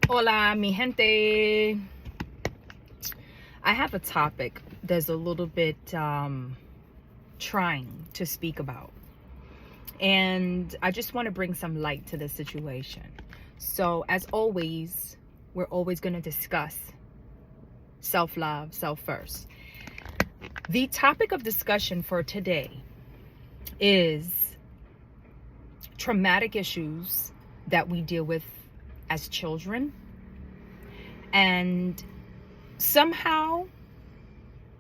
Hola, mi gente. I have a topic that's a little bit trying to speak about. And I just want to bring some light to the situation. So, as always, we're always going to discuss self love, self first. The topic of discussion for today is traumatic issues that we deal with as children. And somehow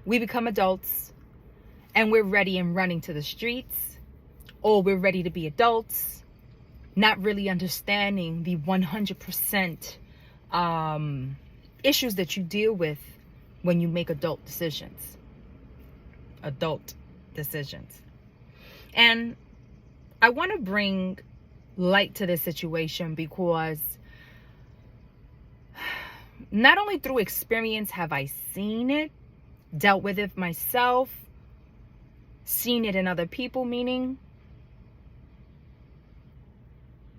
we become adults and we're ready and running to the streets, or we're ready to be adults, not really understanding the 100% issues that you deal with when you make adult decisions. And I want to bring light to this situation because not only through experience have I seen it, dealt with it myself, seen it in other people, meaning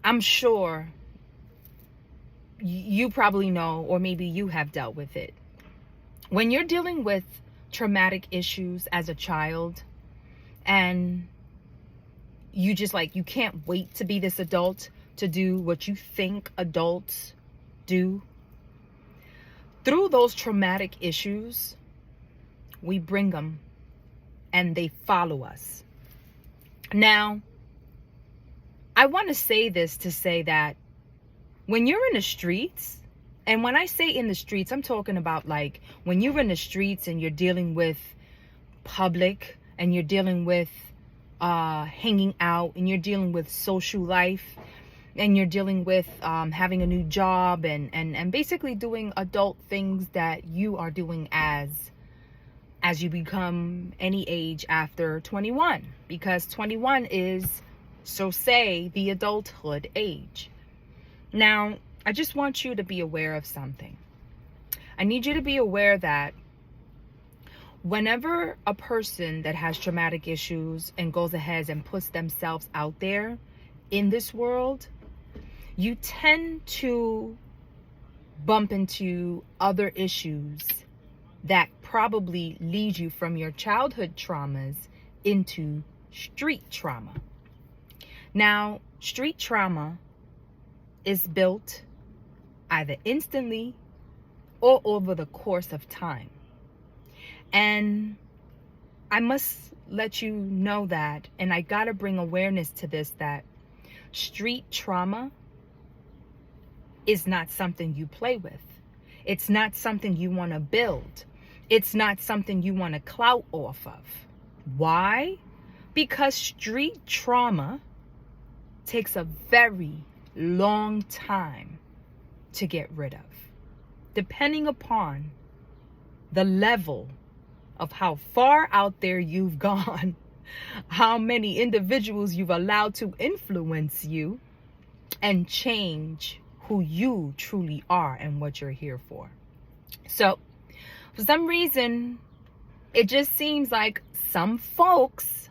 I'm sure you probably know, or maybe you have dealt with it. When you're dealing with traumatic issues as a child and you just you can't wait to be this adult to do what you think adults do. Through those traumatic issues, we bring them and they follow us. Now, I want to say this to say that when you're in the streets, and when I say in the streets, I'm talking about when you're in the streets and you're dealing with public and you're dealing with hanging out and you're dealing with social life and you're dealing with having a new job and basically doing adult things that you are doing as you become any age after 21, because 21 is, so say, the adulthood age. Now, I just want you to be aware of something. I need you to be aware that whenever a person that has traumatic issues and goes ahead and puts themselves out there in this world, you tend to bump into other issues that probably lead you from your childhood traumas into street trauma. Now, street trauma is built either instantly or over the course of time. And I must let you know that, and I gotta bring awareness to this, that street trauma is not something you play with. It's not something you want to build. It's not something you want to clout off of. Why? Because street trauma takes a very long time to get rid of, depending upon the level of how far out there you've gone, how many individuals you've allowed to influence you and change who you truly are and what you're here for. So, for some reason, it just seems like some folks,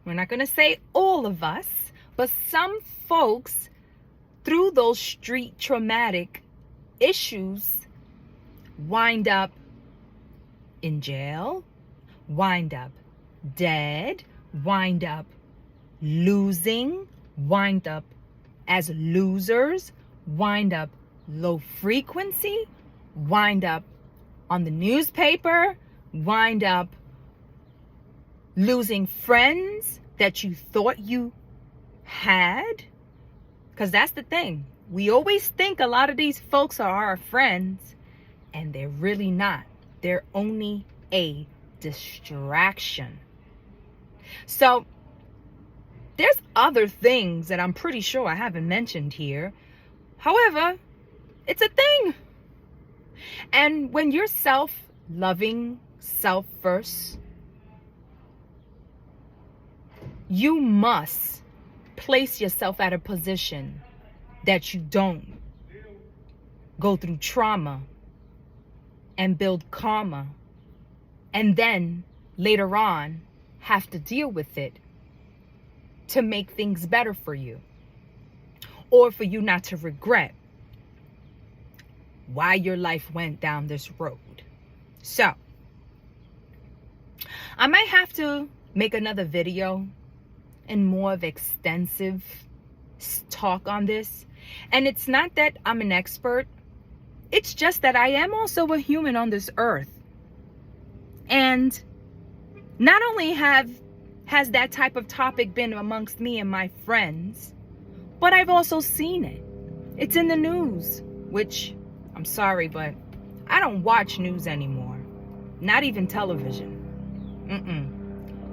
we're not going to say all of us, but some folks, through those street traumatic issues, wind up in jail, wind up dead, wind up losing, wind up as losers, wind up low frequency, wind up on the newspaper, wind up losing friends that you thought you had. Because that's the thing. We always think a lot of these folks are our friends, and they're really not. They're only a distraction. So there's other things that I'm pretty sure I haven't mentioned here. However, it's a thing. And when you're self-loving, self-first, you must place yourself at a position that you don't go through trauma and build karma and then later on have to deal with it to make things better for you, or for you not to regret. why your life went down this road. So I might have to make another video and more of extensive talk on this. And it's not that I'm an expert. It's just that I am also a human on this earth. And not only has that type of topic been amongst me and my friends, but I've also seen it. It's in the news, which I'm sorry, but I don't watch news anymore. Not even television.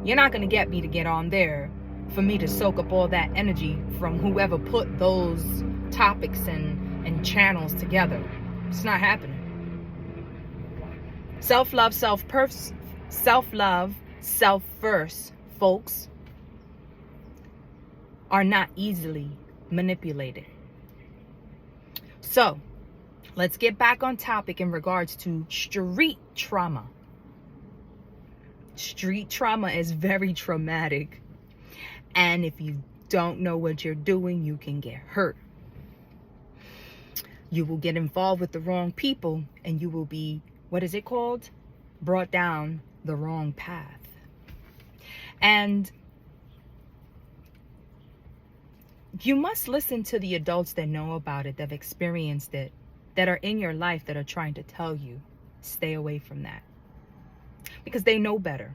You're not going to get me to get on there for me to soak up all that energy from whoever put those topics and channels together. It's not happening. Self-love, self-first, folks, are not easily manipulated. So, let's get back on topic in regards to street trauma. Street trauma is very traumatic. And if you don't know what you're doing, you can get hurt. You will get involved with the wrong people and you will be, what is it called? Brought down the wrong path. And you must listen to the adults that know about it, that have experienced it, that are in your life, that are trying to tell you, stay away from that. Because they know better.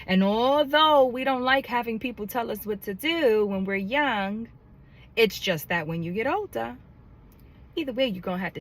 And although we don't like having people tell us what to do when we're young, it's just that when you get older, either way, you're going to have to